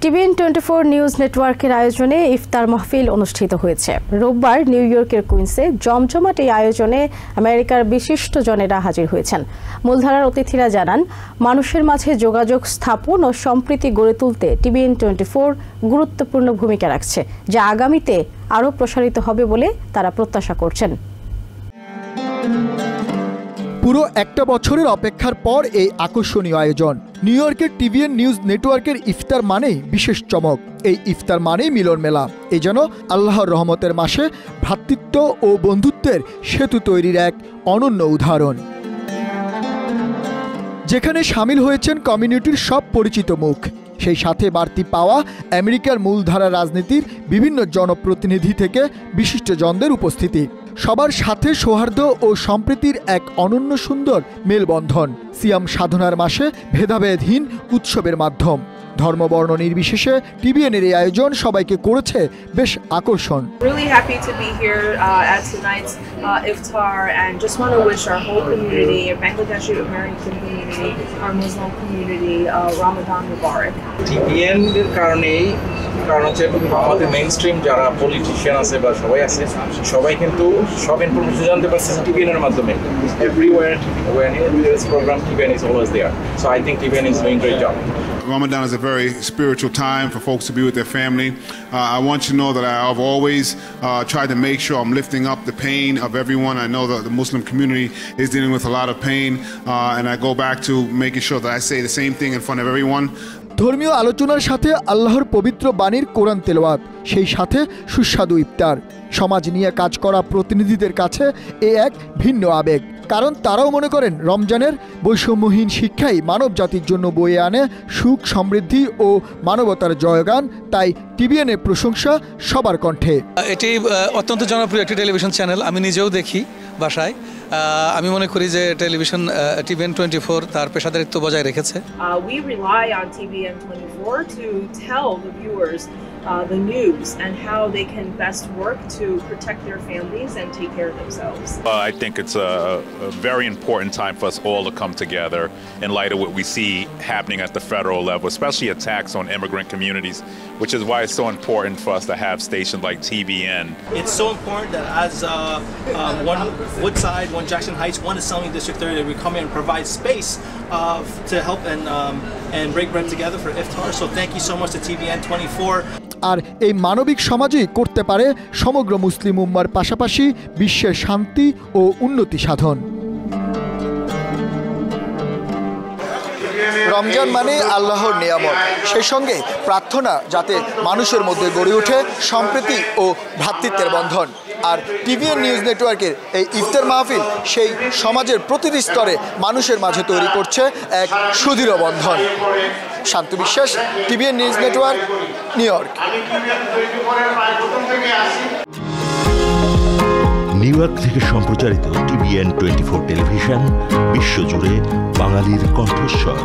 TVN 24 news নেটওয়ার্কের আয়োজনে ইফতার মাহফিল অনুষ্ঠিত হয়েছে। রোববার নিউ ইয়র্কের কুইন্সে জমজমাট এই আয়োজনে আমেরিকার বিশিষ্টজনেরা হাজির হয়েছেন। মূলধারার অতিথিরা জানান, মানুষের মাঝে যোগাযোগ স্থাপন ও সম্প্রীতি গড়ে তুলতে টিভিএন 24 গুরুত্বপূর্ণ ভূমিকা রাখছে, যা আগামীতে আরও প্রসারিত হবে বলে তারা প্রত্যাশা করছেন। পুরো একটা বছরের অপেক্ষার পর এই আকর্ষণীয় আয়োজন। নিউ ইয়র্কের টিভিএন নিউজ নেটওয়ার্কের ইফতার মানেই বিশেষ চমক। এই ইফতার মানেই মিলন মেলা। এই যেন আল্লাহর রহমতের মাসে ভ্রাতৃত্ব ও বন্ধুত্বের সেতু তৈরির এক অনন্য উদাহরণ, যেখানে সামিল হয়েছেন কমিউনিটির সব পরিচিত মুখ, সেই সাথে বাড়তি পাওয়া আমেরিকার মূলধারা রাজনীতির বিভিন্ন জনপ্রতিনিধি থেকে বিশিষ্টজনদের উপস্থিতি। সবার সাথে সৌহার্দ্য ও সম্প্রীতির এক অনন্য সুন্দর মেলবন্ধন। সিয়াম সাধনার মাসে ভেদাভেদহীন উৎসবের মাধ্যম। ধর্মবর্ণ নির্বিশেষে টিভিএনের এই আয়োজন সবাইকে করেছে বেশ আকর্ষণ। Really happy to be here at tonight's iftar and just want to wish our whole community, our Bangladeshi American community, our Muslim community, Ramadan Mubarak. TVN এর কারণ হচ্ছে আমাদের মেইন স্ট্রিম যারা পলিটিশিয়ান আছে বা সবাই আছে, সবাই কিন্তু সব ইনফরমেশন জানতে পারছে টিভিএন এর মাধ্যমে। Everywhere when there is program, TVN is always there. So I think TVN is doing a great job. Ramadan is a very spiritual time for folks to be with their family. I want you to know that I've always tried to make sure I'm lifting up the pain of everyone. I know that the Muslim community is dealing with a lot of pain, and I go back to making sure that I say the same thing in front of everyone. ধর্মীয় আলোচনার সাথে আল্লাহর পবিত্র বাণীর কোরআন তেলাওয়াত, সেই সাথে সুস্বাদু ইফতার। সমাজ নিয়ে কাজ করা প্রতিনিধিদের কাছে এ এক ভিন্ন আবেগ, কারণ তারাও মনে করেন রমজানের বৈষম্যহীন শিক্ষাই মানব জাতির জন্য বয়ে আনে সুখ, সমৃদ্ধি ও মানবতার জয়গান। তাই টিভিএনের প্রশংসা সবার কণ্ঠে। এটি অত্যন্ত জনপ্রিয় একটি টেলিভিশন চ্যানেল। আমি নিজেও দেখি বাসায়। আমি মনে করি যে টেলিভিশন টিভিএন 24 তার পেশাদারিত্ব বজায় রেখেছে। We rely on TVN 24 to tell the viewers the news and how they can best work to protect their families and take care of themselves. I think it's a very important time for us all to come together in light of what we see happening at the federal level, especially attacks on immigrant communities, which is why it's so important for us to have stations like TVN. It's so important that as one Woodside, one Jackson Heights, one is Selmy District 30, that we come in and provide space to help and break bread together for iftar. So thank you so much to TVN 24. আর এই মানবিক সমাজই করতে পারে সমগ্র মুসলিম উম্মার পাশাপাশি বিশ্বের শান্তি ও উন্নতি সাধন। রমজান মানে আল্লাহর নিয়ামত, সেই সঙ্গে প্রার্থনা যাতে মানুষের মধ্যে গড়ে ওঠে সম্প্রীতি ও ভ্রাতৃত্বের বন্ধন। আর টিভিএন নিউজ নেটওয়ার্কের এই ইফতার মাহফিল সেই সমাজের প্রতিটি স্তরে মানুষের মাঝে তৈরি করছে এক সুদৃঢ় বন্ধন। শান্ত বিশ্বাস, TVN news network, new York. New York থেকে সম্প্রচারিত টিভিএন 24 টেলিভিশন বিশ্বজুড়ে বাঙালির কণ্ঠস্বর।